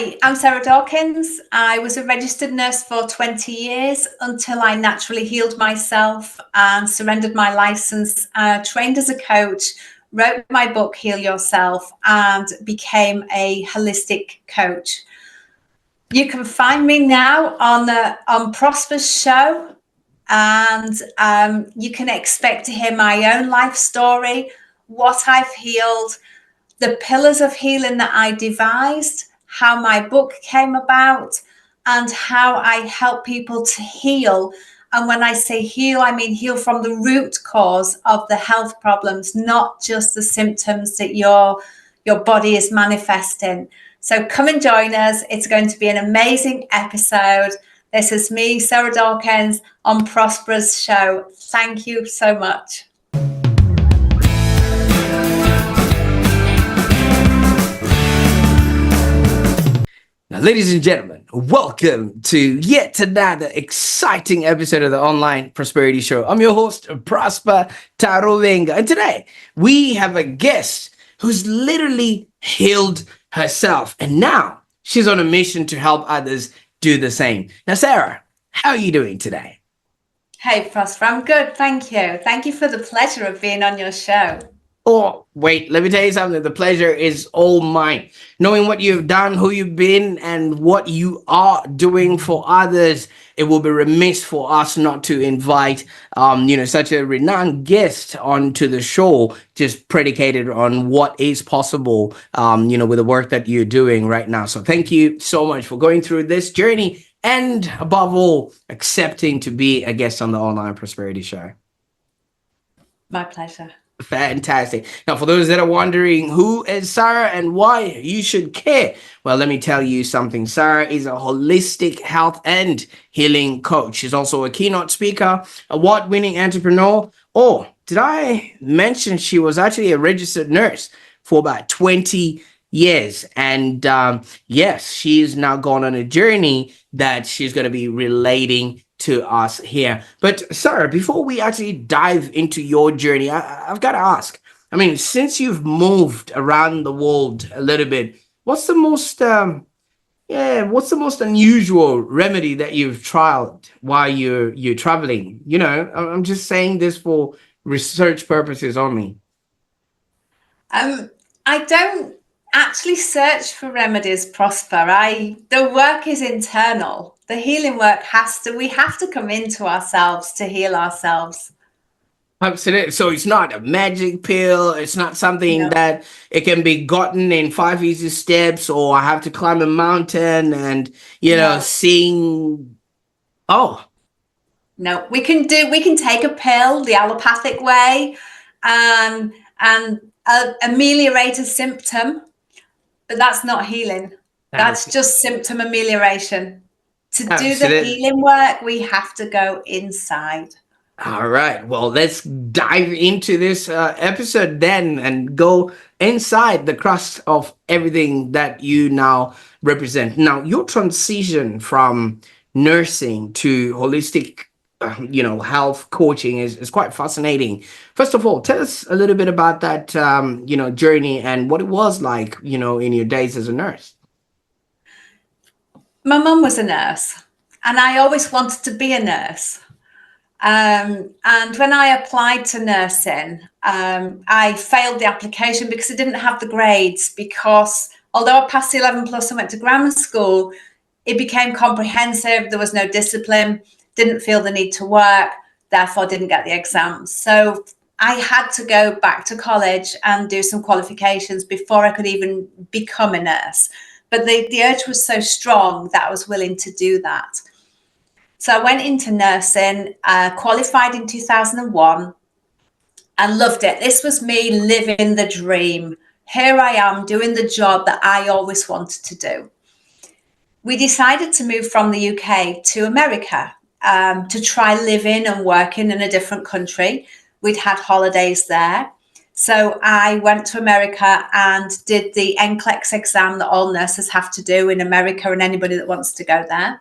Hi, I'm Sarah Dawkins. I was a registered nurse for 20 years until I naturally healed myself and surrendered my license, trained as a coach, wrote my book, Heal Yourself, and became a holistic coach. You can find me now on Prosper's show, and you can expect to hear my own life story, what I've healed, the pillars of healing that I devised, how my book came about, and how I help people to heal. And when I say heal, I mean heal from the root cause of the health problems, not just the symptoms that your body is manifesting. So come and join us. It's going to be an amazing episode. This is me, Sarah Dawkins, on Prosper's show. Thank you so much. Now, ladies and gentlemen, welcome to yet another exciting episode of the Online Prosperity Show. I'm your host, Prosper Taruvinga, and today we have a guest who's literally healed herself, and now she's on a mission to help others do the same. Now, Sarah, how are you doing today? Hey, Prosper, I'm good, thank you. Thank you for the pleasure of being on your show. Oh, wait, let me tell you something. The pleasure is all mine. Knowing what you've done, who you've been, and what you are doing for others, it will be remiss for us not to invite, such a renowned guest onto the show, just predicated on what is possible, with the work that you're doing right now. So thank you so much for going through this journey and, above all, accepting to be a guest on the Online Prosperity Show. My pleasure. Fantastic. Now, for those that are wondering who is Sarah and why you should care, well, let me tell you something. Sarah is a holistic health and healing coach. She's also a keynote speaker, award-winning entrepreneur. Oh, did I mention she was actually a registered nurse for about 20 years? And yes, she's now gone on a journey that she's going to be relating to us here. But Sarah, before we actually dive into your journey, I've got to ask, I mean, since you've moved around the world a little bit, what's the most unusual remedy that you've tried while you're traveling? I'm just saying this for research purposes only. I don't actually search for remedies, Prosper. The work is internal. The healing work we have to come into ourselves to heal ourselves. Absolutely. So it's not a magic pill. It's not something No. that it can be gotten in 5 easy steps, or I have to climb a mountain and, No. sing. Oh, No, we can take a pill the allopathic way and ameliorate a symptom, but that's not healing. That's just symptom amelioration. To do the absolutely. healing work, we have to go inside. All right. Well, let's dive into this episode then and go inside the crust of everything that you now represent. Now, your transition from nursing to holistic, health coaching is quite fascinating. First of all, tell us a little bit about that, journey and what it was like, in your days as a nurse. My mum was a nurse, and I always wanted to be a nurse. And when I applied to nursing, I failed the application because I didn't have the grades, because although I passed the 11 plus and went to grammar school, it became comprehensive. There was no discipline, didn't feel the need to work, therefore didn't get the exams. So I had to go back to college and do some qualifications before I could even become a nurse. But the urge was so strong that I was willing to do that. So I went into nursing, qualified in 2001, and loved it. This was me living the dream. Here I am doing the job that I always wanted to do. We decided to move from the UK to America to try living and working in a different country. We'd had holidays there. So I went to America and did the NCLEX exam that all nurses have to do in America, and anybody that wants to go there.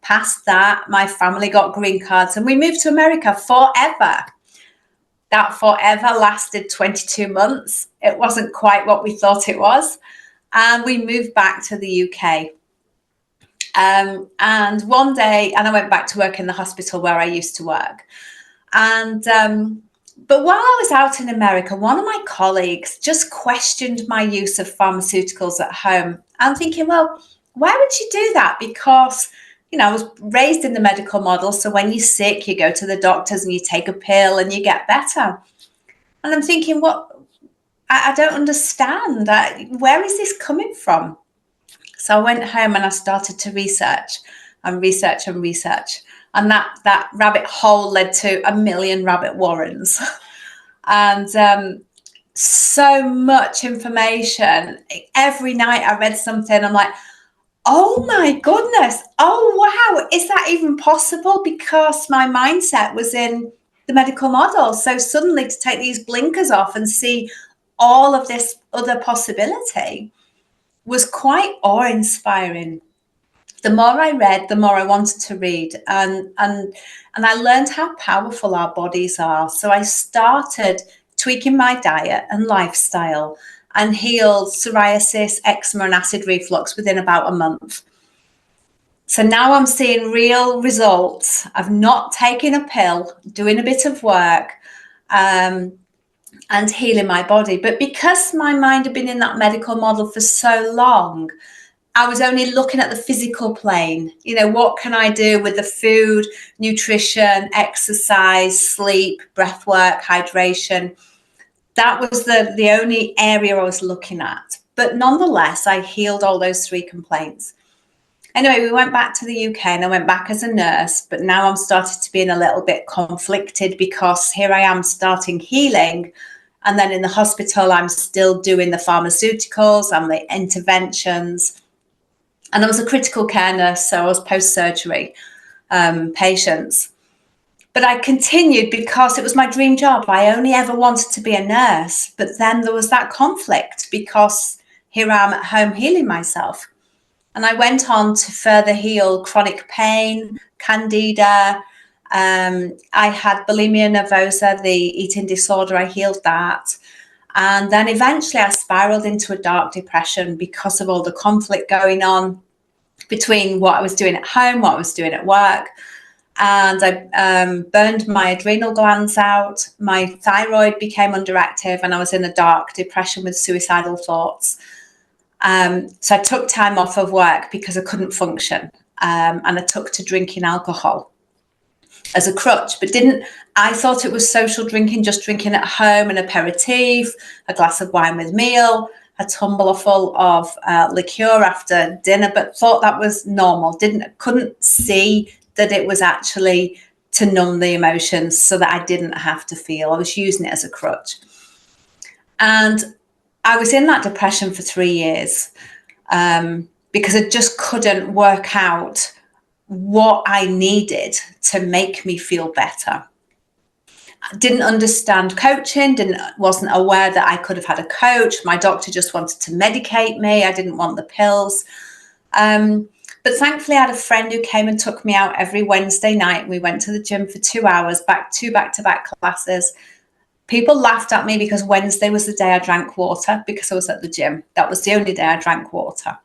Past that, my family got green cards and we moved to America forever. That forever lasted 22 months. It wasn't quite what we thought it was. and we moved back to the UK. And one day, and I went back to work in the hospital where I used to work. And but while I was out in America, one of my colleagues just questioned my use of pharmaceuticals at home. I'm thinking, well, why would you do that? Because, I was raised in the medical model. So when you're sick, you go to the doctors and you take a pill and you get better. And I'm thinking, I don't understand. Where is this coming from? So I went home and I started to research and research and research. And that rabbit hole led to a million rabbit warrens. And so much information. Every night I read something. I'm like, oh my goodness. Oh, wow. Is that even possible? Because my mindset was in the medical model. So suddenly to take these blinkers off and see all of this other possibility was quite awe-inspiring. The more I read, the more I wanted to read, and I learned how powerful our bodies are. So I started tweaking my diet and lifestyle and healed psoriasis, eczema, and acid reflux within about a month. So now I'm seeing real results of not taking a pill, doing a bit of work, and healing my body. But because my mind had been in that medical model for so long, I was only looking at the physical plane. What can I do with the food, nutrition, exercise, sleep, breath work, hydration? That was the only area I was looking at. But nonetheless, I healed all those 3 complaints. Anyway, we went back to the UK and I went back as a nurse, but now I'm starting to be in a little bit conflicted because here I am starting healing. And then in the hospital, I'm still doing the pharmaceuticals and the interventions. And I was a critical care nurse, so I was post-surgery patients. But I continued because it was my dream job. I only ever wanted to be a nurse. But then there was that conflict because here I am at home healing myself. And I went on to further heal chronic pain, candida. I had bulimia nervosa, the eating disorder. I healed that. And then eventually I spiraled into a dark depression because of all the conflict going on between what I was doing at home, what I was doing at work. And I burned my adrenal glands out. My thyroid became underactive and I was in a dark depression with suicidal thoughts. So I took time off of work because I couldn't function. And I took to drinking alcohol as a crutch, but I thought it was social drinking, just drinking at home, an aperitif, a glass of wine with meal, a tumbler full of liqueur after dinner, but thought that was normal. Couldn't see that it was actually to numb the emotions so that I didn't have to feel. I was using it as a crutch. And I was in that depression for 3 years because I just couldn't work out what I needed to make me feel better. I didn't understand coaching, wasn't aware that I could have had a coach. My doctor just wanted to medicate me. I didn't want the pills. But thankfully, I had a friend who came and took me out every Wednesday night. We went to the gym for 2 hours, back-to-back classes. People laughed at me because Wednesday was the day I drank water because I was at the gym. That was the only day I drank water.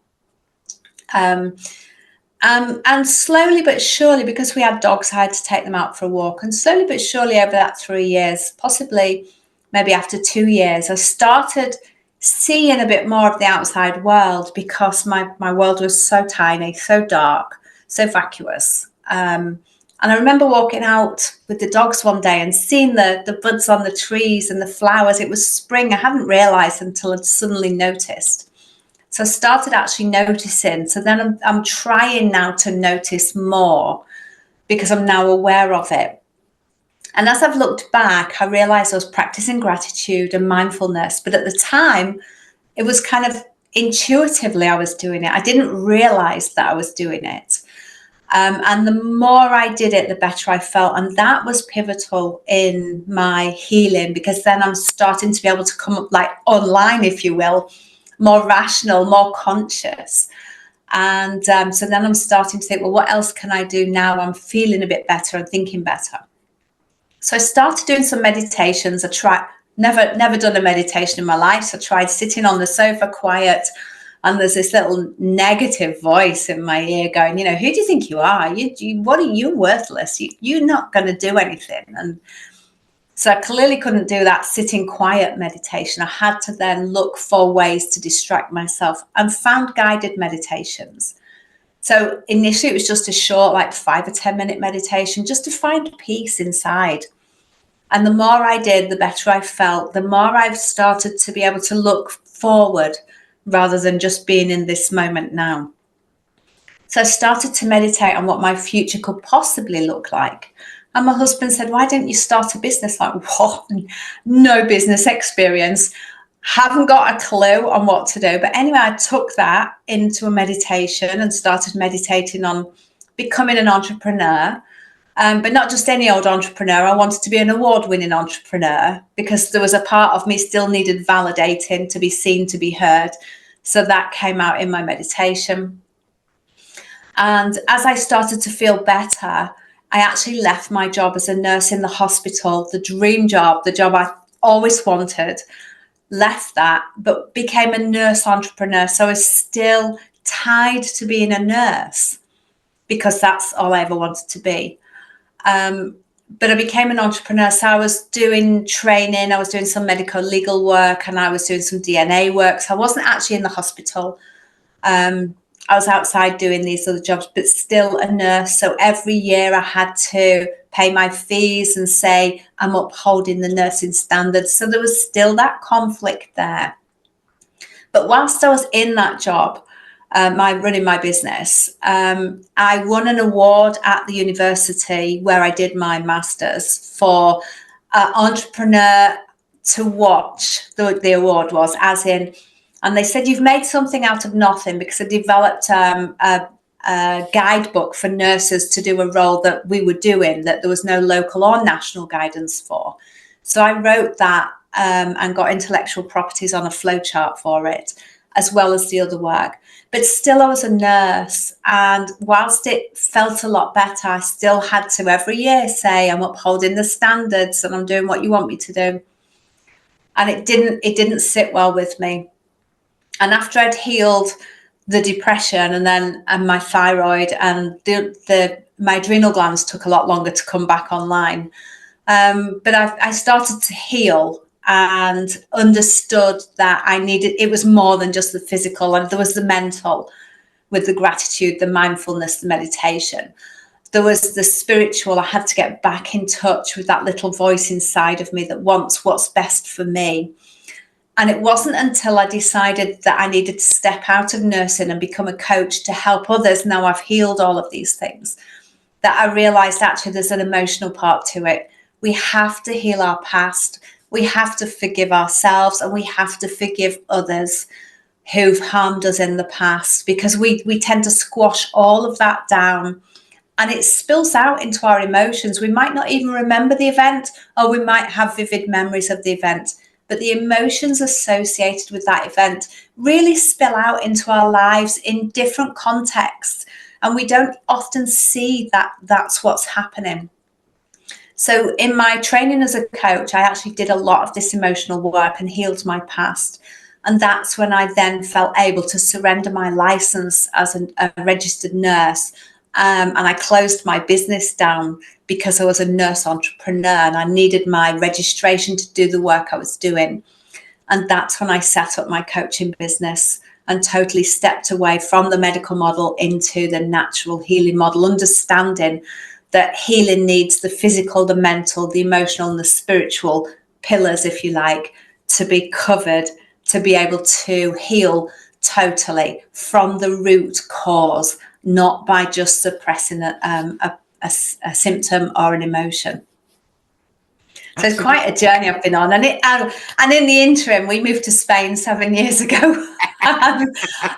And slowly but surely, because we had dogs, I had to take them out for a walk. And slowly but surely over that 3 years, possibly maybe after 2 years, I started seeing a bit more of the outside world because my world was so tiny, so dark, so vacuous. And I remember walking out with the dogs one day and seeing the buds on the trees and the flowers. It was spring. I hadn't realized until I'd suddenly noticed. So I started actually noticing. So then I'm trying now to notice more because I'm now aware of it. And as I've looked back, I realized I was practicing gratitude and mindfulness. But at the time, it was kind of intuitively I was doing it. I didn't realize that I was doing it. And the more I did it, the better I felt. And that was pivotal in my healing because then I'm starting to be able to come up like online, if you will, more rational, more conscious. And so then I'm starting to think, well, what else can I do now? I'm feeling a bit better and thinking better. So I started doing some meditations. Never done a meditation in my life. So I tried sitting on the sofa quiet, And there's this little negative voice in my ear going, you know, who do you think you are? What are you worthless? You're not going to do anything. And so I clearly couldn't do that sitting quiet meditation. I had to then look for ways to distract myself and found guided meditations. So initially it was just a short, like 5 or 10 minute meditation, just to find peace inside. And the more I did, the better I felt, the more I've started to be able to look forward rather than just being in this moment now. So I started to meditate on what my future could possibly look like. And my husband said, why don't you start a business? Like, what? No business experience. Haven't got a clue on what to do. But anyway, I took that into a meditation and started meditating on becoming an entrepreneur. But not just any old entrepreneur. I wanted to be an award-winning entrepreneur because there was a part of me still needed validating, to be seen, to be heard. So that came out in my meditation. And as I started to feel better, I actually left my job as a nurse in the hospital, the dream job, the job I always wanted, left that, but became a nurse entrepreneur. So I was still tied to being a nurse because that's all I ever wanted to be. But I became an entrepreneur. So I was doing training, I was doing some medical legal work, and I was doing some DNA work. So I wasn't actually in the hospital. I was outside doing these other jobs, but still a nurse. So every year I had to pay my fees and say, I'm upholding the nursing standards. So there was still that conflict there. But whilst I was in that job, running my business, I won an award at the university where I did my master's for entrepreneur to watch. The award was, as in, and they said, you've made something out of nothing, because I developed a guidebook for nurses to do a role that we were doing that there was no local or national guidance for. So I wrote that and got intellectual properties on a flowchart for it, as well as the other work. But still, I was a nurse. And whilst it felt a lot better, I still had to every year say, I'm upholding the standards and I'm doing what you want me to do. And it didn't sit well with me. And after I'd healed the depression and my thyroid and my adrenal glands took a lot longer to come back online. But I started to heal and understood that it was more than just the physical, and there was the mental with the gratitude, the mindfulness, the meditation. There was the spiritual. I had to get back in touch with that little voice inside of me that wants what's best for me. And it wasn't until I decided that I needed to step out of nursing and become a coach to help others, now I've healed all of these things, that I realized actually there's an emotional part to it. We have to heal our past. We have to forgive ourselves, and we have to forgive others who've harmed us in the past, because we tend to squash all of that down and it spills out into our emotions. We might not even remember the event, or we might have vivid memories of the event, but the emotions associated with that event really spill out into our lives in different contexts. And we don't often see that that's what's happening. So in my training as a coach, I actually did a lot of this emotional work and healed my past. And that's when I then felt able to surrender my license as a registered nurse. And I closed my business down because I was a nurse entrepreneur and I needed my registration to do the work I was doing. And that's when I set up my coaching business and totally stepped away from the medical model into the natural healing model, understanding that healing needs the physical, the mental, the emotional, and the spiritual pillars, if you like, to be covered, to be able to heal totally from the root cause, not by just suppressing a symptom or an emotion. So it's quite a journey I've been on. And in the interim, we moved to Spain 7 years ago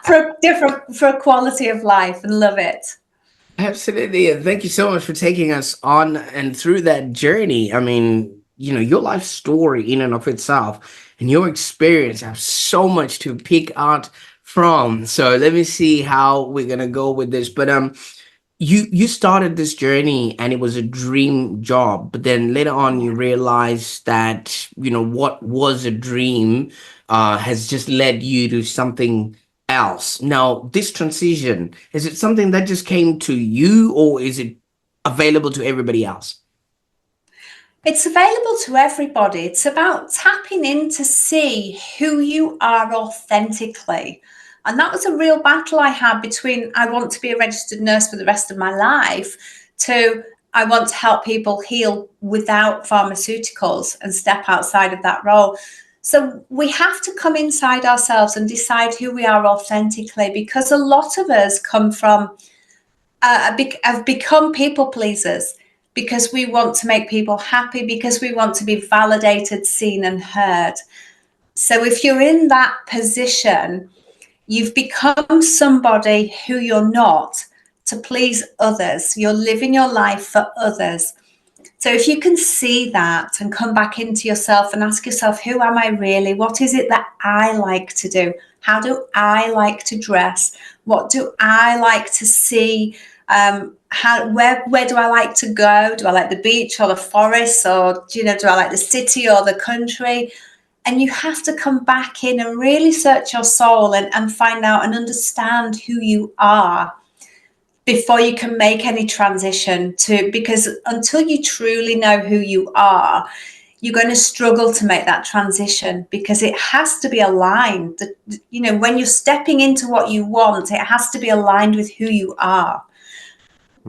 for a quality of life, and love it. Absolutely. And thank you so much for taking us on and through that journey. I mean, your life story in and of itself and your experience have so much to pick out from. So let me see how we're going to go with this. But you started this journey and it was a dream job, but then later on you realized that what was a dream has just led you to something else. Now, this transition, is it something that just came to you, or is it available to everybody else? It's available to everybody. It's about tapping in to see who you are authentically. And that was a real battle I had between I want to be a registered nurse for the rest of my life to I want to help people heal without pharmaceuticals and step outside of that role. So we have to come inside ourselves and decide who we are authentically, because a lot of us come from have become people pleasers because we want to make people happy, because we want to be validated, seen, and heard. So if you're in that position, you've become somebody who you're not to please others. You're living your life for others. So if you can see that and come back into yourself and ask yourself, who am I really? What is it that I like to do? How do I like to dress? What do I like to see? Where do I like to go? Do I like the beach or the forest, or do I like the city or the country? And you have to come back in and really search your soul and find out and understand who you are before you can make any transition to, because until you truly know who you are, you're going to struggle to make that transition, because it has to be aligned. When you're stepping into what you want, it has to be aligned with who you are.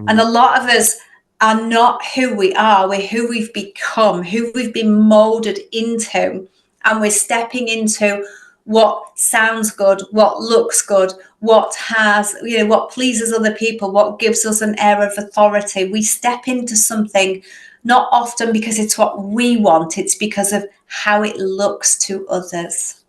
And a lot of us are not who we are. We're who we've become, who we've been molded into. And we're stepping into what sounds good, what looks good, what pleases other people, what gives us an air of authority. We step into something not often because it's what we want, it's because of how it looks to others.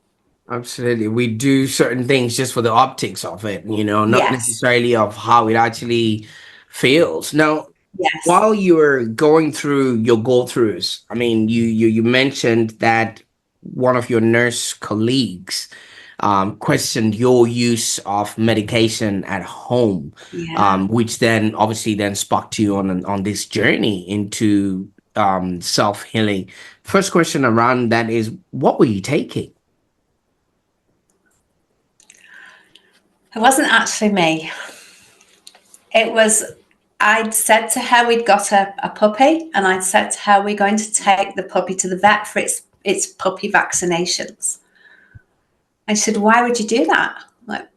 Absolutely. We do certain things just for the optics of it, not Yes, necessarily of how it actually feels. Now, yes, while you were going through your go-throughs, I mean, you mentioned that one of your nurse colleagues questioned your use of medication at home, yeah. which then obviously then sparked you on this journey into self-healing. First question around that is, what were you taking? It wasn't actually me. It was, I'd said to her we'd got a puppy, and I'd said to her we're going to take the puppy to the vet for its puppy vaccinations. I said, why would you do that? I'm like,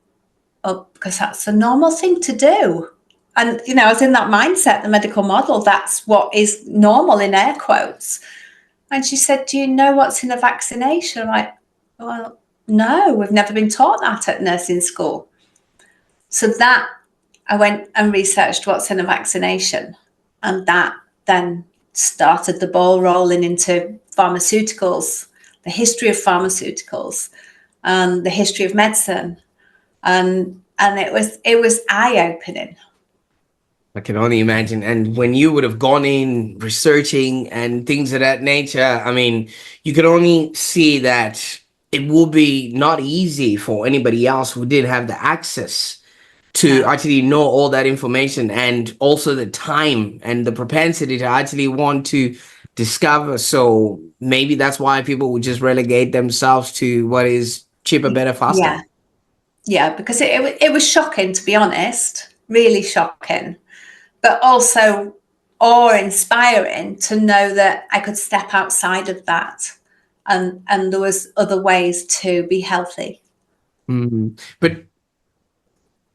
oh, because that's a normal thing to do. And, I was in that mindset, the medical model, that's what is normal in air quotes. And she said, do you know what's in a vaccination? I'm like, well, no, we've never been taught that at nursing school. So that I went and researched what's in a vaccination, and that then started the ball rolling into pharmaceuticals, the history of pharmaceuticals, and the history of medicine, and it was eye opening. I can only imagine. And when you would have gone in researching and things of that nature, I mean, you could only see that it would be not easy for anybody else who didn't have the access to No, actually know all that information, and also the time and the propensity to actually want to discover. So maybe that's why people would just relegate themselves to what is cheaper, better, faster. yeah, yeah, because it was shocking, to be honest, really shocking, but also awe-inspiring to know that I could step outside of that, and there was other ways to be healthy. Mhm. But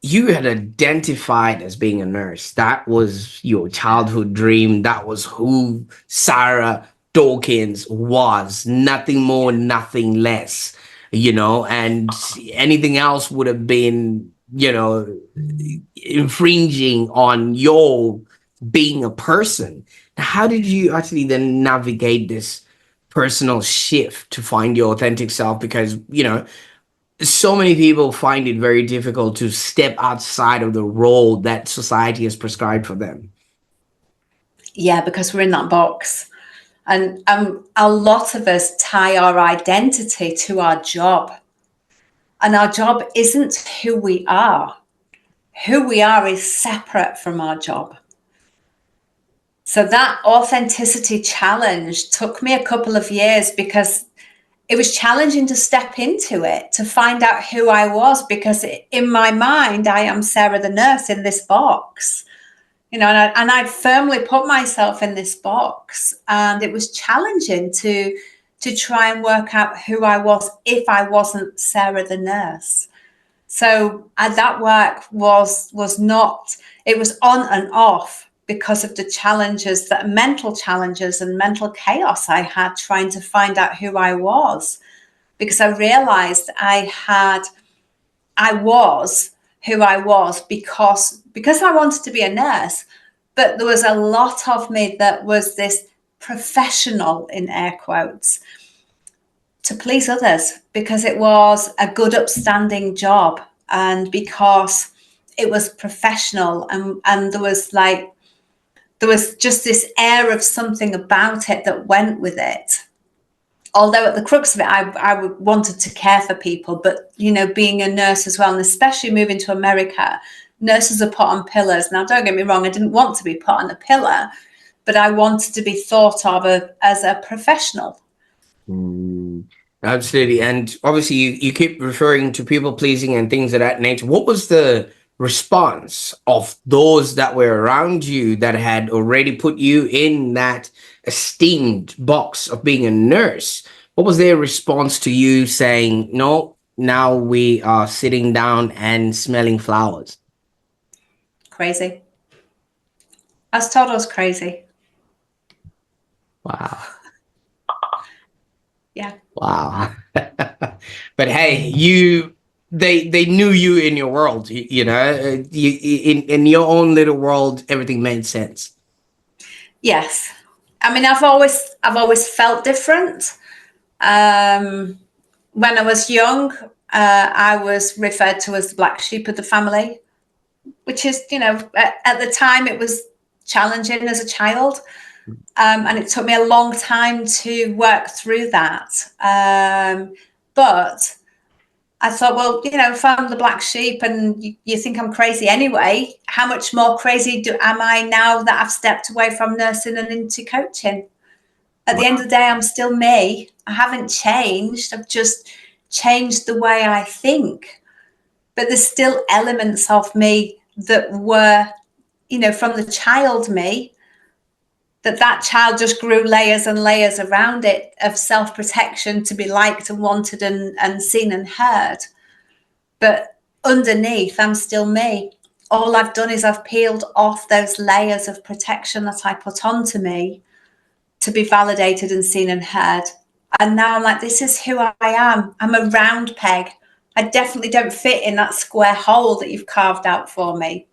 you had identified as being a nurse. That was your childhood dream. That was who Sarah Dawkins was. Nothing more, nothing less, and anything else would have been, infringing on your being a person. How did you actually then navigate this personal shift to find your authentic self? Because, so many people find it very difficult to step outside of the role that society has prescribed for them. Yeah, because we're in that box. And a lot of us tie our identity to our job. And our job isn't who we are. Who we are is separate from our job. So that authenticity challenge took me a couple of years, because it was challenging to step into it, to find out who I was, because in my mind, I am Sarah the nurse in this box, you know, and I'd firmly put myself in this box, and it was challenging to try and work out who I was if I wasn't Sarah the nurse. So that work was not, it was on and off because of the challenges, that mental challenges and mental chaos I had trying to find out who I was, because I realized I was who I was because I wanted to be a nurse, but there was a lot of me that was this professional, in air quotes, to please others, because it was a good upstanding job, and because it was professional, and there was just this air of something about it that went with it. Although at the crux of it, I wanted to care for people, but, you know, being a nurse as well, and especially moving to America, nurses are put on pillars. Now, don't get me wrong, I didn't want to be put on a pillar, but I wanted to be thought of as a professional. Absolutely. And obviously, you keep referring to people pleasing and things of that nature. What was the response of those that were around you that had already put you in that esteemed box of being a nurse? What was their response to you saying, no, now we are sitting down and smelling flowers? Crazy. I was told I was crazy. Wow. Yeah. Wow. But hey, they knew you in your world, you know, in your own little world, everything made sense. Yes. I mean, I've always felt different. When I was young, I was referred to as the black sheep of the family, which is, you know, at the time it was challenging as a child. And it took me a long time to work through that. But I thought, well, you know, if I'm the black sheep and you think I'm crazy anyway, how much more crazy am I now that I've stepped away from nursing and into coaching? At the end of the day, I'm still me. I haven't changed. I've just changed the way I think. But there's still elements of me that were, you know, from the child me, that child just grew layers and layers around it of self-protection, to be liked and wanted and seen and heard. But underneath, I'm still me. All I've done is I've peeled off those layers of protection that I put onto me to be validated and seen and heard. And now I'm like, this is who I am. I'm a round peg. I definitely don't fit in that square hole that you've carved out for me.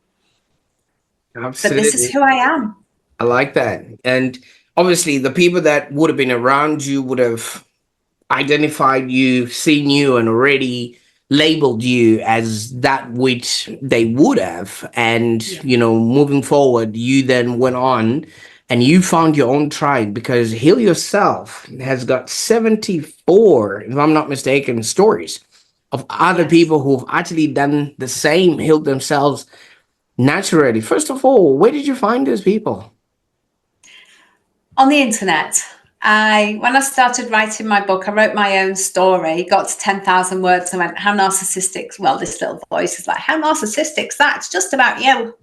But this is Absolutely. who I am. I like that. And obviously, the people that would have been around you would have identified you, seen you, and already labeled you as that which they would have. And, Yeah. you know, moving forward, you then went on and you found your own tribe, because Heal Yourself has got 74, if I'm not mistaken, stories of other Yes. people who've actually done the same, healed themselves naturally. First of all, where did you find those people? On the internet. When I started writing my book, I wrote my own story, got to 10,000 words, and went, how narcissistic? Well, this little voice is like, how narcissistic's that? It's just about you.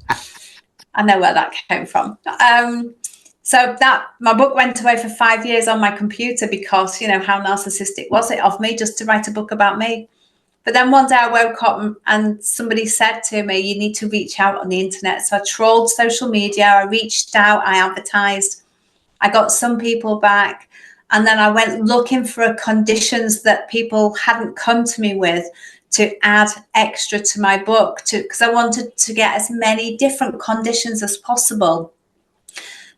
I know where that came from. So that my book went away for 5 years on my computer because, you know, how narcissistic was it of me just to write a book about me? But then one day I woke up and somebody said to me, you need to reach out on the internet. So I trawled social media, I reached out, I advertised, I got some people back. And then I went looking for conditions that people hadn't come to me with to add extra to my book, because I wanted to get as many different conditions as possible.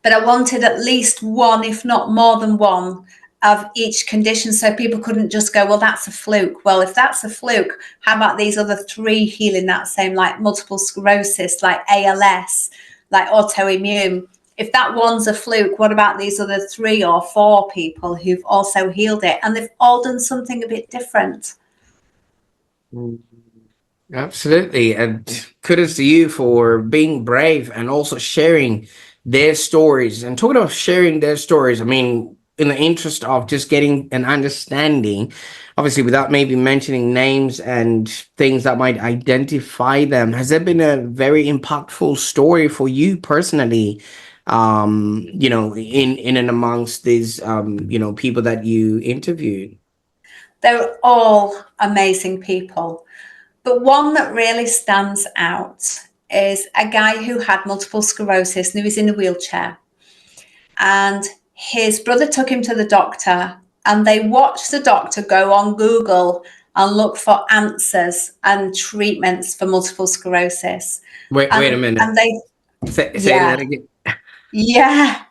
But I wanted at least one, if not more than one, of each condition, so people couldn't just go, well, that's a fluke. Well, if that's a fluke, how about these other three healing that same, like multiple sclerosis, like ALS, like autoimmune? If that one's a fluke, what about these other 3 or 4 people who've also healed it? And they've all done something a bit different. Absolutely. And kudos to you for being brave and also sharing their stories. And talking about sharing their stories, I mean, in the interest of just getting an understanding, obviously without maybe mentioning names and things that might identify them, has there been a very impactful story for you personally, in and amongst these, people that you interviewed? They're all amazing people. But one that really stands out is a guy who had multiple sclerosis and he was in a wheelchair. And his brother took him to the doctor, and they watched the doctor go on Google and look for answers and treatments for multiple sclerosis. Wait a minute. And they, Say yeah, that again. yeah,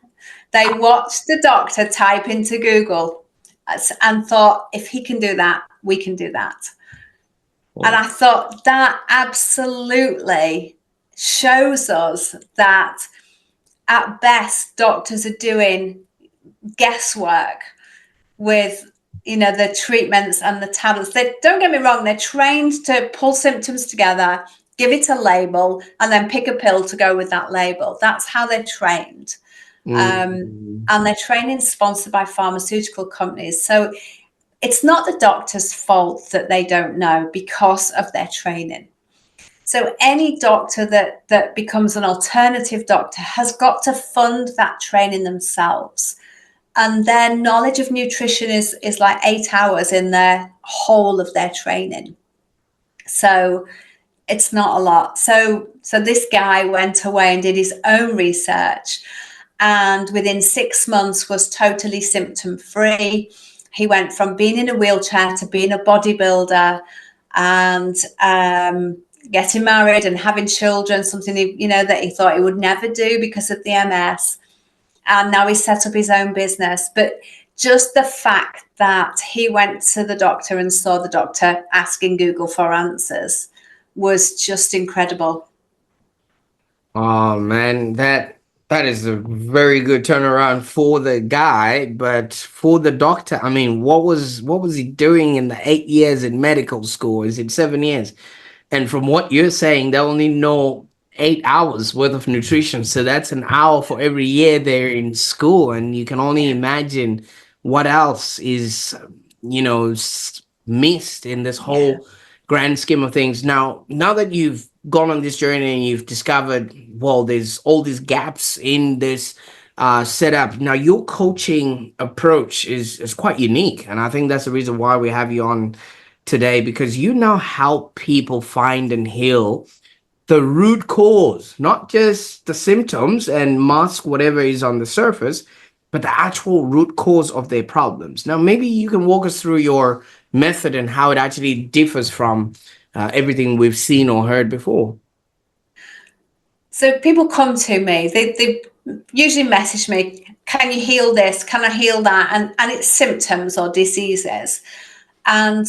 they watched the doctor type into Google and thought, if he can do that, we can do that. And I thought that absolutely shows us that at best, doctors are doing guesswork with the treatments and the tablets. They, don't get me wrong, they're trained to pull symptoms together, give it a label, and then pick a pill to go with that label. That's how they're trained. And their training's sponsored by pharmaceutical companies. So it's not the doctor's fault that they don't know because of their training. So any doctor that becomes an alternative doctor has got to fund that training themselves. And their knowledge of nutrition is like 8 hours in their whole of their training. So it's not a lot. So this guy went away and did his own research, and within 6 months was totally symptom free. He went from being in a wheelchair to being a bodybuilder and getting married and having children, something that he thought he would never do because of the MS. And now he's set up his own business. But just the fact that he went to the doctor and saw the doctor asking Google for answers was just incredible. Oh man, that is a very good turnaround for the guy, but for the doctor, I mean, what was he doing in the 8 years in medical school? Is it 7 years? And from what you're saying, they only know 8 hours worth of nutrition. So that's an hour for every year they're in school. And you can only imagine what else is, missed in this Yeah. whole grand scheme of things. Now that you've gone on this journey and you've discovered, well, there's all these gaps in this setup. Now, your coaching approach is quite unique. And I think that's the reason why we have you on today, because you now help people find and heal the root cause, not just the symptoms and mask whatever is on the surface, but the actual root cause of their problems. Now, maybe you can walk us through your method and how it actually differs from everything we've seen or heard before. So people come to me, they usually message me, can you heal this? Can I heal that? And it's symptoms or diseases. And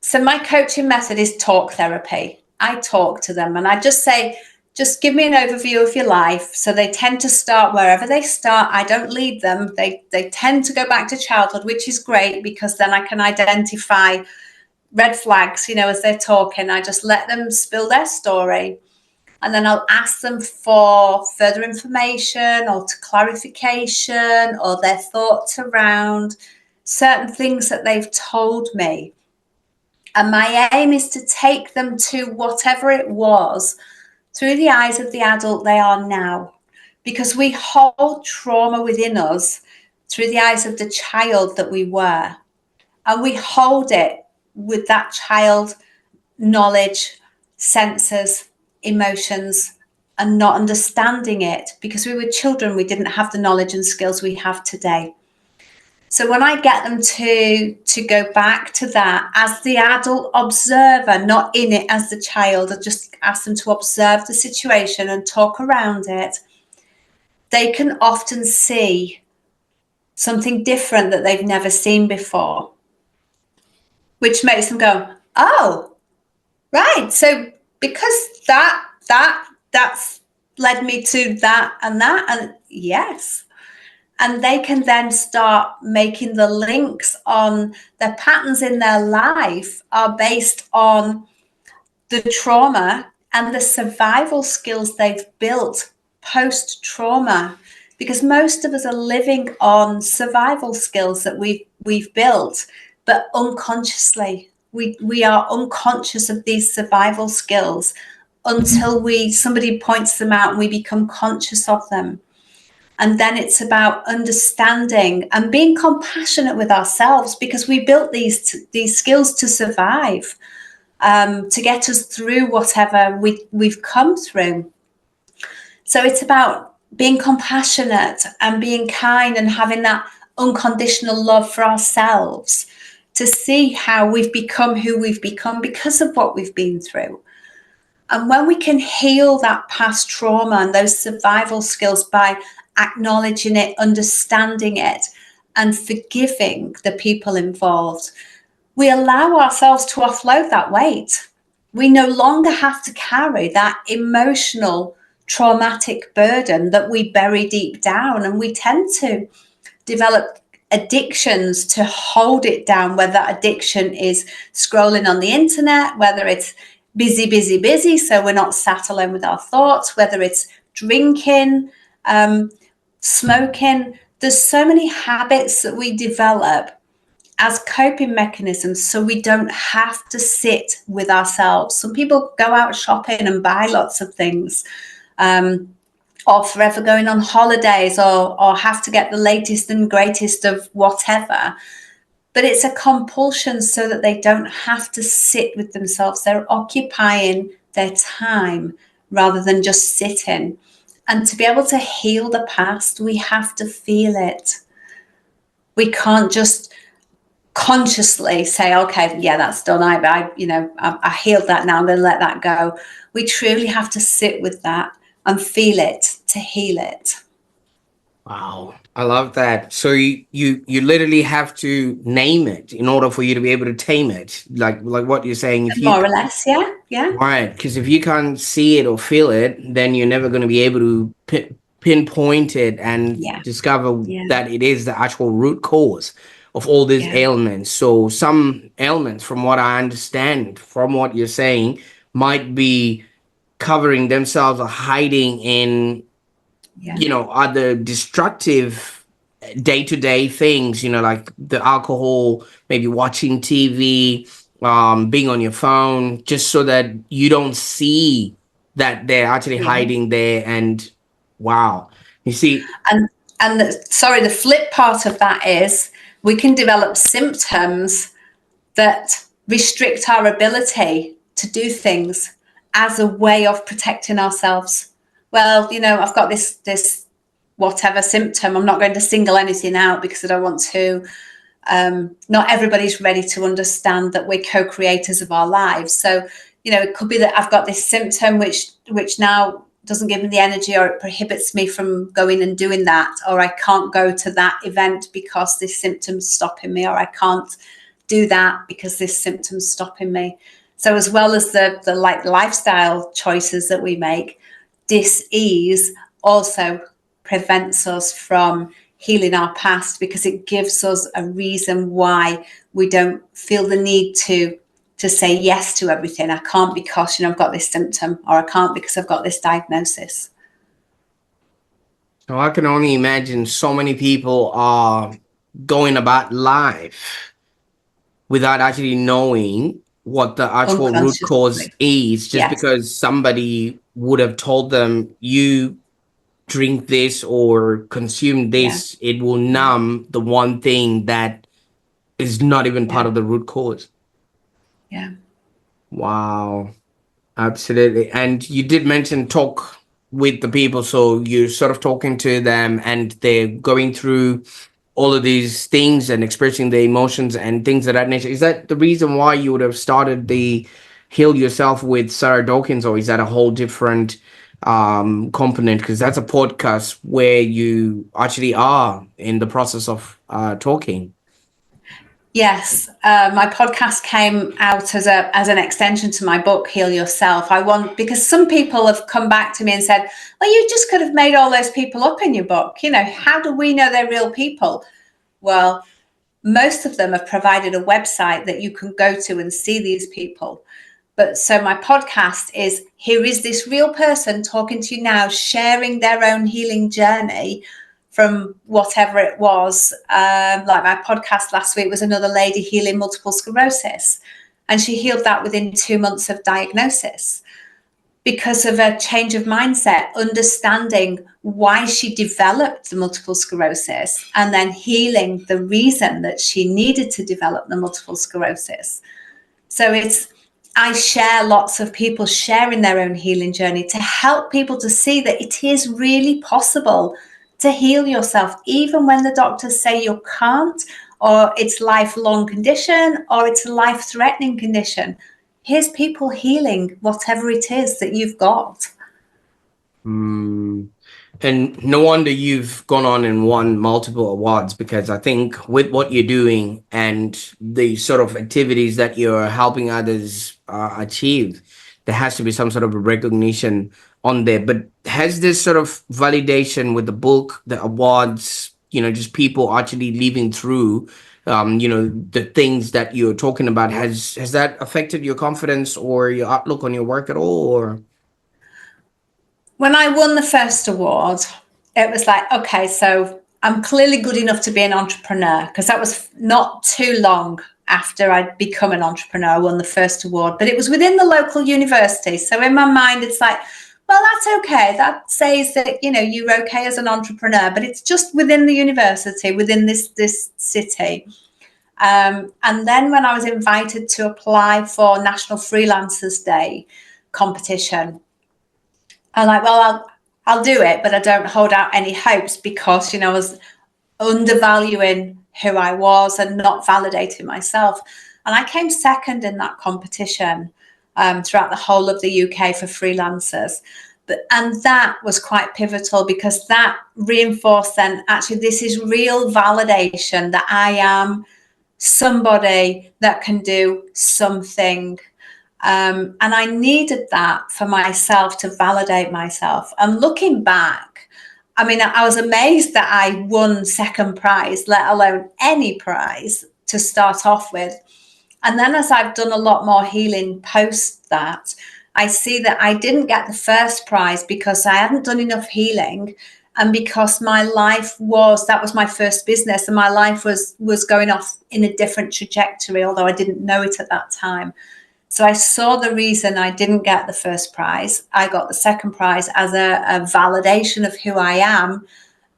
so my coaching method is talk therapy. I talk to them and I just say, just give me an overview of your life. So they tend to start wherever they start. I don't lead them. They tend to go back to childhood, which is great because then I can identify red flags, as they're talking. I just let them spill their story. And then I'll ask them for further information or to clarification or their thoughts around certain things that they've told me. And my aim is to take them to whatever it was through the eyes of the adult they are now, because we hold trauma within us through the eyes of the child that we were. And we hold it with that child knowledge, senses, emotions, and not understanding it because we were children. We didn't have the knowledge and skills we have today. So when I get them to go back to that as the adult observer, not in it as the child, I just ask them to observe the situation and talk around it, they can often see something different that they've never seen before, which makes them go, oh, right. So because that's led me to that, and yes. And they can then start making the links on the patterns in their life are based on the trauma and the survival skills they've built post-trauma. because most of us are living on survival skills that we've built, but unconsciously. We are unconscious of these survival skills until somebody points them out and we become conscious of them. And then it's about understanding and being compassionate with ourselves, because we built these skills to survive, to get us through whatever we've come through. So it's about being compassionate and being kind and having that unconditional love for ourselves, to see how we've become who we've become because of what we've been through. And when we can heal that past trauma and those survival skills by acknowledging it, understanding it, and forgiving the people involved, we allow ourselves to offload that weight. We no longer have to carry that emotional, traumatic burden that we bury deep down. And we tend to develop addictions to hold it down, whether that addiction is scrolling on the internet, whether it's busy, so we're not sat alone with our thoughts, whether it's drinking, smoking. There's so many habits that we develop as coping mechanisms so we don't have to sit with ourselves. Some people go out shopping and buy lots of things, or forever going on holidays, or have to get the latest and greatest of whatever. But it's a compulsion so that they don't have to sit with themselves. They're occupying their time rather than just sitting. And to be able to heal the past, we have to feel it. We can't just consciously say, okay, yeah, that's done. I healed that now. I'm going to let that go. We truly have to sit with that and feel it to heal it. Wow, I love that. So you literally have to name it in order for you to be able to tame it. Like what you're saying, if you More or less, yeah. right, because if you can't see it or feel it, then you're never going to be able to pinpoint it and Yeah, discover yeah, that it is the actual root cause of all these yeah, ailments. So some ailments, from what I understand, from what you're saying, might be covering themselves or hiding in, yeah, other destructive day-to-day things, like the alcohol, maybe watching TV, being on your phone, just so that you don't see that they're actually yeah. hiding there. And wow, you see. And the flip part of that is we can develop symptoms that restrict our ability to do things as a way of protecting ourselves. Well, I've got this whatever symptom. I'm not going to single anything out because I don't want to. Not everybody's ready to understand that we're co-creators of our lives. So, it could be that I've got this symptom which now doesn't give me the energy, or it prohibits me from going and doing that, or I can't go to that event because this symptom's stopping me, or I can't do that because this symptom's stopping me. So as well as the lifestyle choices that we make, dis-ease also prevents us from healing our past, because it gives us a reason why we don't feel the need to say yes to everything. I can't because I've got this symptom, or I can't because I've got this diagnosis. So I can only imagine so many people are going about life without actually knowing what the actual root cause Unconsciously. is, just Yes. because somebody would have told them, you drink this or consume Yeah. this, it will Yeah. numb the one thing that is not even part Yeah. of the root cause. Yeah. Wow, absolutely. And you did mention talk with the people, so you're sort of talking to them and they're going through all of these things and expressing their emotions and things of that nature. Is that the reason why you would have started the Heal Yourself with Sarah Dawkins, or is that a whole different component? Because that's a podcast where you actually are in the process of talking. Yes, my podcast came out as an extension to my book, Heal Yourself. Because some people have come back to me and said, well, you just could have made all those people up in your book. How do we know they're real people? Well, most of them have provided a website that you can go to and see these people. But so my podcast here is this real person talking to you now, sharing their own healing journey, from whatever it was. Like my podcast last week was another lady healing multiple sclerosis, and she healed that within 2 months of diagnosis because of a change of mindset, understanding why she developed the multiple sclerosis and then healing the reason that she needed to develop the multiple sclerosis. So I share lots of people sharing their own healing journey to help people to see that it is really possible to heal yourself, even when the doctors say you can't, or it's lifelong condition, or it's a life-threatening condition. Here's people healing whatever it is that you've got. And no wonder you've gone on and won multiple awards, because I think with what you're doing and the sort of activities that you're helping others achieve, there has to be some sort of recognition on there. But has this sort of validation with the book, the awards, just people actually living through, the things that you're talking about, has that affected your confidence or your outlook on your work at all? Or When I won the first award, it was like, okay, so I'm clearly good enough to be an entrepreneur, because that was not too long after I'd become an entrepreneur. I won the first award, but it was within the local university. So in my mind, it's like, well, that's okay. That says that, you're okay as an entrepreneur, but it's just within the university, within this city. And then when I was invited to apply for National Freelancers Day competition, I'm like, well, I'll do it, but I don't hold out any hopes, because, I was undervaluing who I was and not validating myself. And I came second in that competition throughout the whole of the UK for freelancers. And that was quite pivotal, because that reinforced then, actually, this is real validation that I am somebody that can do something. And I needed that for myself to validate myself. And looking back, I mean, I was amazed that I won second prize, let alone any prize to start off with. And then as I've done a lot more healing post that, I see that I didn't get the first prize because I hadn't done enough healing, and because my life that was my first business, and my life was going off in a different trajectory, although I didn't know it at that time. So I saw the reason I didn't get the first prize. I got the second prize as a validation of who I am.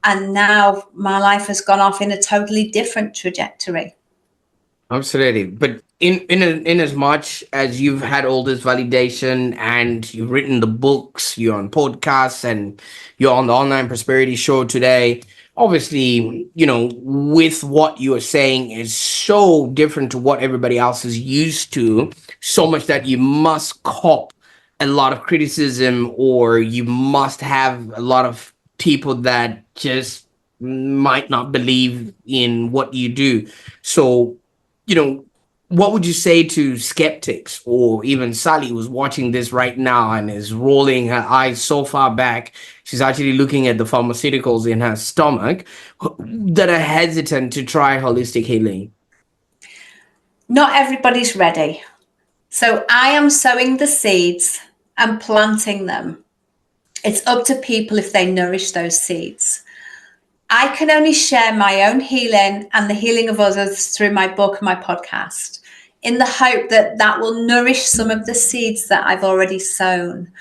And now my life has gone off in a totally different trajectory. absolutely. But in as much as you've had all this validation and you've written the books, you're on podcasts, and you're on the Online Prosperity Show today, obviously, with what you are saying is so different to what everybody else is used to, so much that you must cop a lot of criticism, or you must have a lot of people that just might not believe in what you do. So, what would you say to skeptics, or even Sally, who's watching this right now and is rolling her eyes so far back, she's actually looking at the pharmaceuticals in her stomach, that are hesitant to try holistic healing? Not everybody's ready. So I am sowing the seeds and planting them. It's up to people if they nourish those seeds. I can only share my own healing and the healing of others through my book and my podcast, in the hope that that will nourish some of the seeds that I've already sown.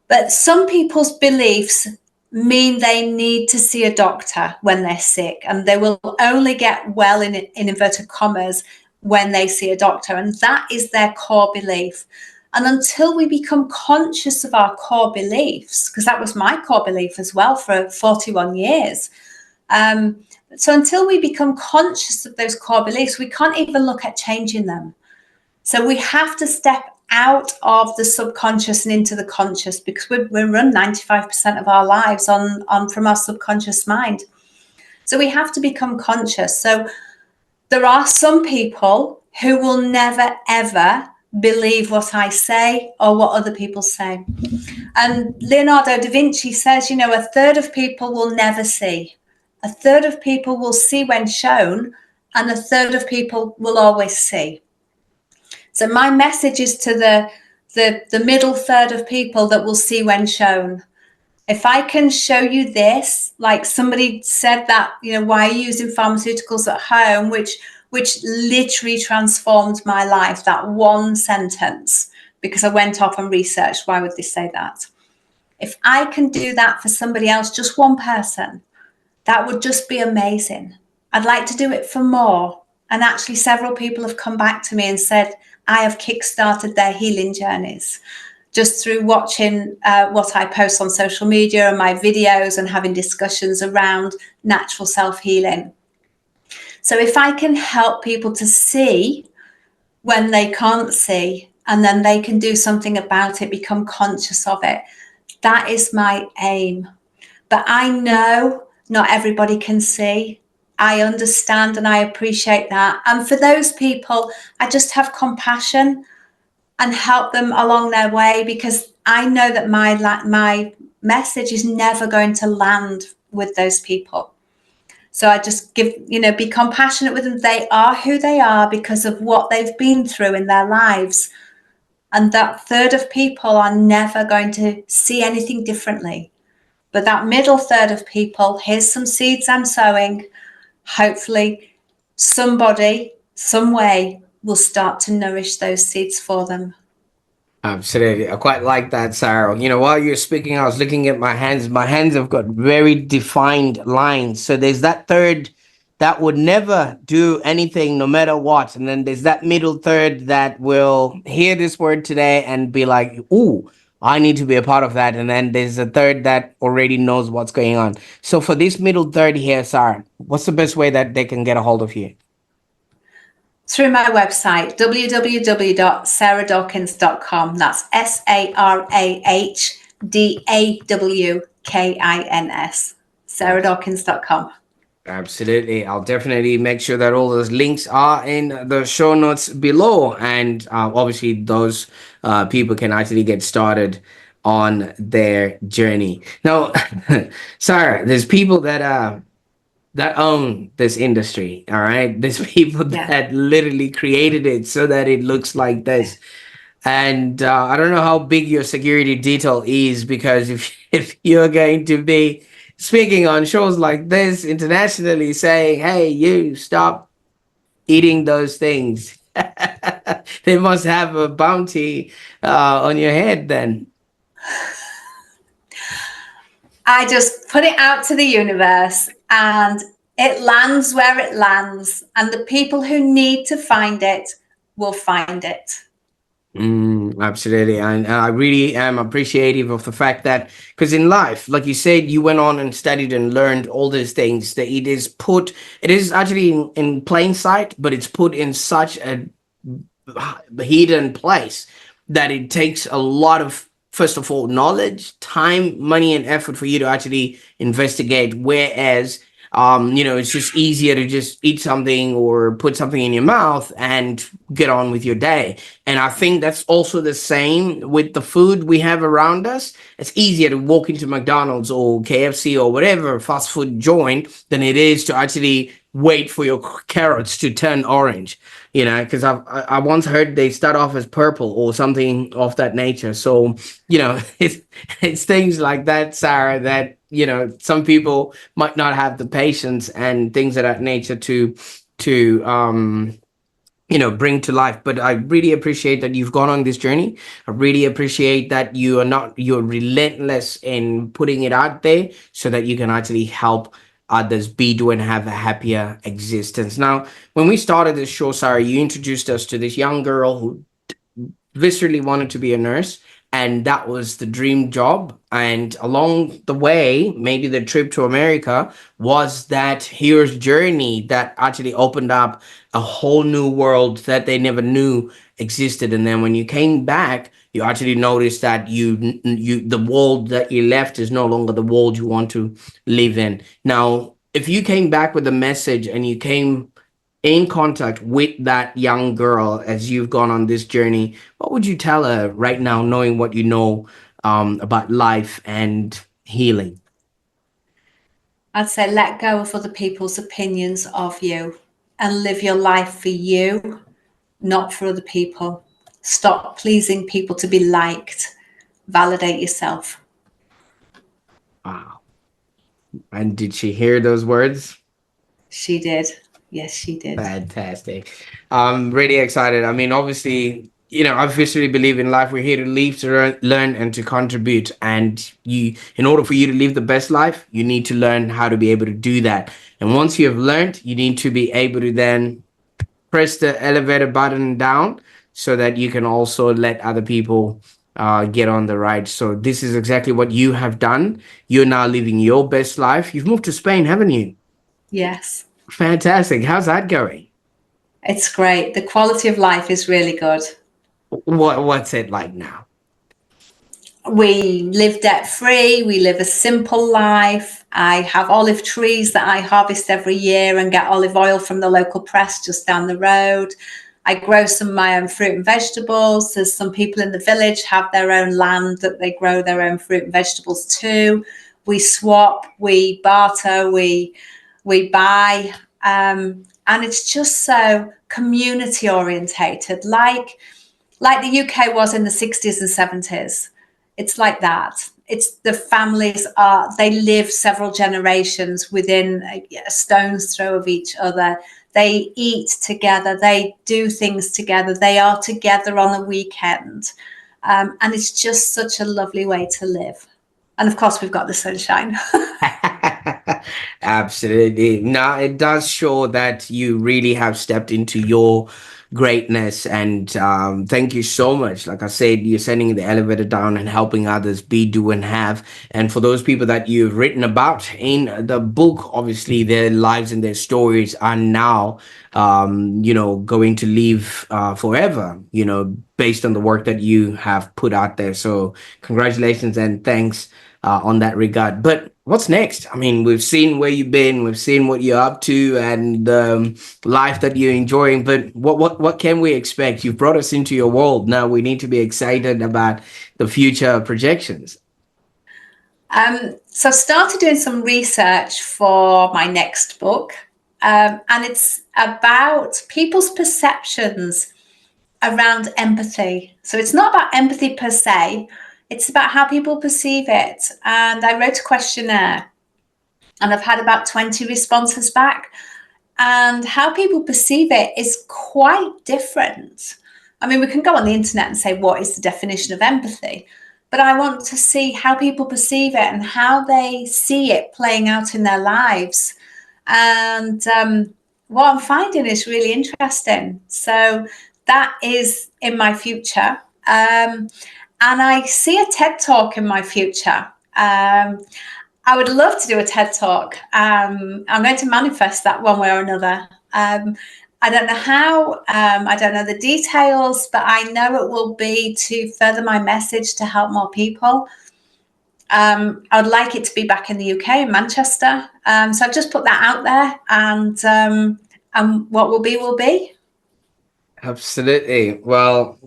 But some people's beliefs mean they need to see a doctor when they're sick, and they will only get well, in inverted commas, when they see a doctor. And that is their core belief. And until we become conscious of our core beliefs, because that was my core belief as well for 41 years. So until we become conscious of those core beliefs, we can't even look at changing them. So we have to step out of the subconscious and into the conscious, because we run 95% of our lives on from our subconscious mind. So we have to become conscious. So there are some people who will never, ever believe what I say or what other people say. And Leonardo da Vinci says, a third of people will never see. A third of people will see when shown, and a third of people will always see. So my message is to the middle third of people that will see when shown. If I can show you this, like somebody said that, why are you using pharmaceuticals at home, which literally transformed my life, that one sentence, because I went off and researched, why would they say that? If I can do that for somebody else, just one person, that would just be amazing. I'd like to do it for more. And actually, several people have come back to me and said, I have kickstarted their healing journeys just through watching what I post on social media and my videos and having discussions around natural self-healing. So if I can help people to see when they can't see, and then they can do something about it, become conscious of it, that is my aim. But I know not everybody can see. I understand and I appreciate that. And for those people, I just have compassion and help them along their way, because I know that my message is never going to land with those people. So I just be compassionate with them. They are who they are because of what they've been through in their lives. And that third of people are never going to see anything differently. But that middle third of people, here's some seeds I'm sowing. Hopefully somebody, some way, will start to nourish those seeds for them. Absolutely. I quite like that, Sarah. While you're speaking, I was looking at my hands. My hands have got very defined lines. So there's that third that would never do anything no matter what. And then there's that middle third that will hear this word today and be like, ooh, I need to be a part of that. And then there's a third that already knows what's going on. So for this middle third here, Sarah, what's the best way that they can get a hold of you? Through my website, www.sarahdawkins.com. That's SARAHDAWKINS. SarahDawkins.com. Absolutely. I'll definitely make sure that all those links are in the show notes below. And obviously, those people can actually get started on their journey. Now, Sarah, there's people that own this industry. All right. There's people that literally created it so that it looks like this. And I don't know how big your security detail is, because if you're going to be speaking on shows like this internationally saying, hey, you stop eating those things, they must have a bounty on your head then. I just put it out to the universe and it lands where it lands. And the people who need to find it will find it. Absolutely. And I really am appreciative of the fact that, because in life, like you said, you went on and studied and learned all these things, that it is actually in plain sight, but it's put in such a hidden place that it takes a lot of, first of all, knowledge, time, money, and effort for you to actually investigate. Whereas it's just easier to just eat something or put something in your mouth and get on with your day. And I think that's also the same with the food we have around us. It's easier to walk into McDonald's or KFC or whatever fast food joint than it is to actually wait for your carrots to turn orange, because I once heard they start off as purple or something of that nature. So, it's things like that, Sarah, that, some people might not have the patience and things of that nature to bring to life. But I really appreciate that you've gone on this journey. I really appreciate that you're relentless in putting it out there so that you can actually help others do and have a happier existence. Now, when we started this show, Sarah, you introduced us to this young girl who viscerally wanted to be a nurse, and that was the dream job. And along the way, maybe the trip to America was that hero's journey that actually opened up a whole new world that they never knew existed. And then when you came back, you actually noticed that the world that you left is no longer the world you want to live in. Now, if you came back with a message and you came in contact with that young girl as you've gone on this journey, what would you tell her right now, knowing what you know about life and healing? I'd say let go of other people's opinions of you and live your life for you, not for other people. Stop pleasing people to be liked. Validate yourself. And did she hear those words? She did. Yes, she did. Fantastic. I'm really excited. I mean, obviously, I officially believe in life. We're here to live, to learn, and to contribute. And in order for you to live the best life, you need to learn how to be able to do that. And once you have learned, you need to be able to then press the elevator button down so that you can also let other people get on the ride. So this is exactly what you have done. You're now living your best life. You've moved to Spain, haven't you? Yes. Fantastic. How's that going? It's great. The quality of life is really good. What's it like now? We live debt free. We live a simple life. I have olive trees that I harvest every year and get olive oil from the local press just down the road. I grow some of my own fruit and vegetables. There's some people in the village have their own land that they grow their own fruit and vegetables too. We swap, we barter, we buy, and it's just so community orientated, like the UK was in the 60s and 70s. It's like that. It's the families they live several generations within a stone's throw of each other. They eat together, they do things together, they are together on the weekend. And it's just such a lovely way to live. And of course, we've got the sunshine. Absolutely. Now, it does show that you really have stepped into your greatness. And thank you so much. Like I said, you're sending the elevator down and helping others be, do, and have. And for those people that you've written about in the book, obviously, their lives and their stories are now, going to live forever, based on the work that you have put out there. So, congratulations and thanks on that regard. But what's next? I mean, we've seen where you've been, we've seen what you're up to, and life that you're enjoying. But what can we expect? You've brought us into your world. Now we need to be excited about the future projections. So I started doing some research for my next book, and it's about people's perceptions around empathy. So it's not about empathy per se, it's about how people perceive it. And I wrote a questionnaire and I've had about 20 responses back. And how people perceive it is quite different. I mean, we can go on the internet and say, what is the definition of empathy? But I want to see how people perceive it and how they see it playing out in their lives. And what I'm finding is really interesting. So that is in my future. And I see a TED Talk in my future. I would love to do a TED Talk. I'm going to manifest that one way or another. I don't know how, I don't know the details, but I know it will be to further my message to help more people. I would like it to be back in the UK, in Manchester. So I've just put that out there, and what will be, will be. Absolutely. Well,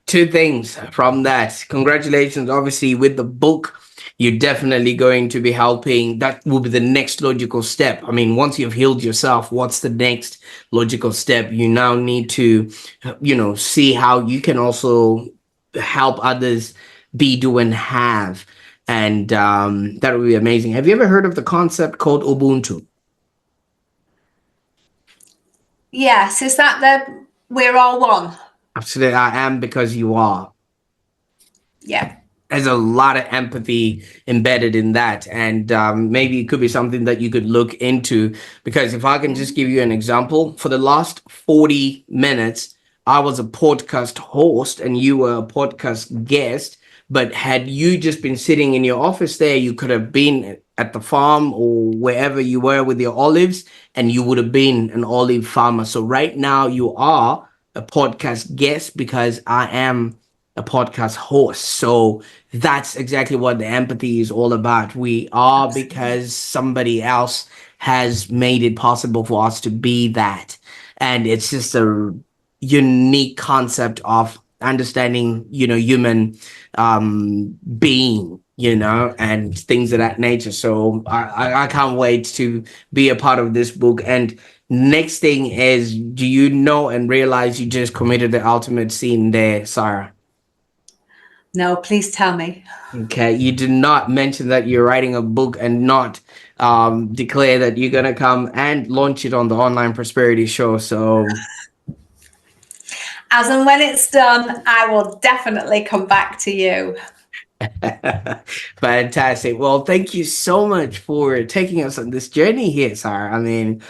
two things from that. Congratulations, obviously, with the book. You're definitely going to be helping. That will be the next logical step. I mean, once you've healed yourself, what's the next logical step? You now need to, see how you can also help others be, do, and have. And that would be amazing. Have you ever heard of the concept called Ubuntu? Yes, is that the we're all one? Absolutely, I am because you are. Yeah. There's a lot of empathy embedded in that, and maybe it could be something that you could look into, because if I can just give you an example, for the last 40 minutes I was a podcast host and you were a podcast guest. But had you just been sitting in your office there, you could have been at the farm or wherever you were with your olives, and you would have been an olive farmer. So right now you are a podcast guest because I am a podcast host. So that's exactly what the empathy is all about. We are because somebody else has made it possible for us to be that. And it's just a unique concept of understanding, human being, and things of that nature. So I can't wait to be a part of this book. And next thing is, do you know and realize you just committed the ultimate sin there, Sarah? No, please tell me. Okay, you did not mention that you're writing a book and not declare that you're gonna come and launch it on the Online Prosperity Show. So As and when it's done, I will definitely come back to you. fantastic. Well, thank you so much for taking us on this journey here, Sarah. I mean,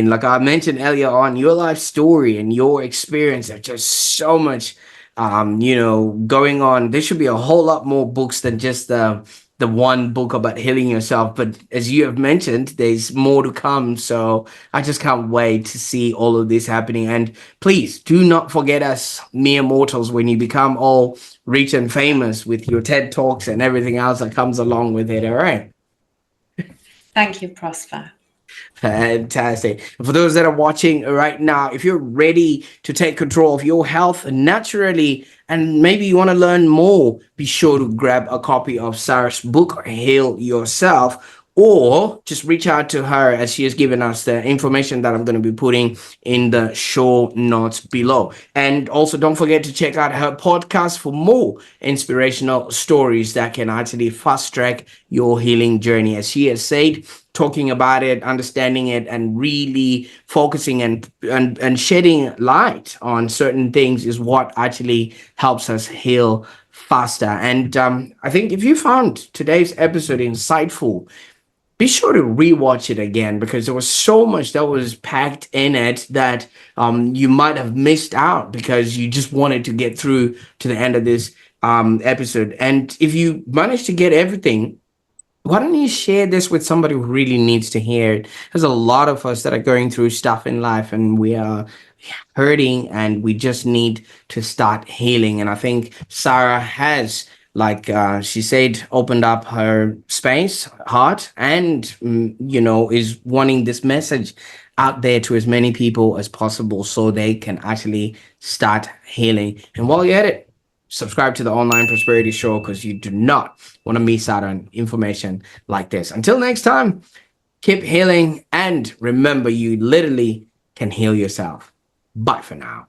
like I mentioned earlier on, your life story and your experience are just so much, going on. There should be a whole lot more books than just the one book about healing yourself. But as you have mentioned, there's more to come. So I just can't wait to see all of this happening. And please do not forget us mere mortals when you become all rich and famous with your TED Talks and everything else that comes along with it. All right. Thank you, Prosper. Fantastic. And for those that are watching right now, if you're ready to take control of your health naturally, and maybe you want to learn more, be sure to grab a copy of Sarah's book, Heal Yourself, or just reach out to her as she has given us the information that I'm going to be putting in the show notes below. And also don't forget to check out her podcast for more inspirational stories that can actually fast track your healing journey. As she has said, talking about it, understanding it, and really focusing and shedding light on certain things is what actually helps us heal faster. And I think if you found today's episode insightful, be sure to rewatch it again because there was so much that was packed in it that you might have missed out because you just wanted to get through to the end of this episode. And if you managed to get everything, why don't you share this with somebody who really needs to hear it? There's a lot of us that are going through stuff in life and we are hurting and we just need to start healing. And I think Sarah has, like she said, opened up her space, heart, and, is wanting this message out there to as many people as possible so they can actually start healing. And while you're at it, subscribe to the Online Prosperity Show because you do not want to miss out on information like this. Until next time, keep healing and remember you literally can heal yourself. Bye for now.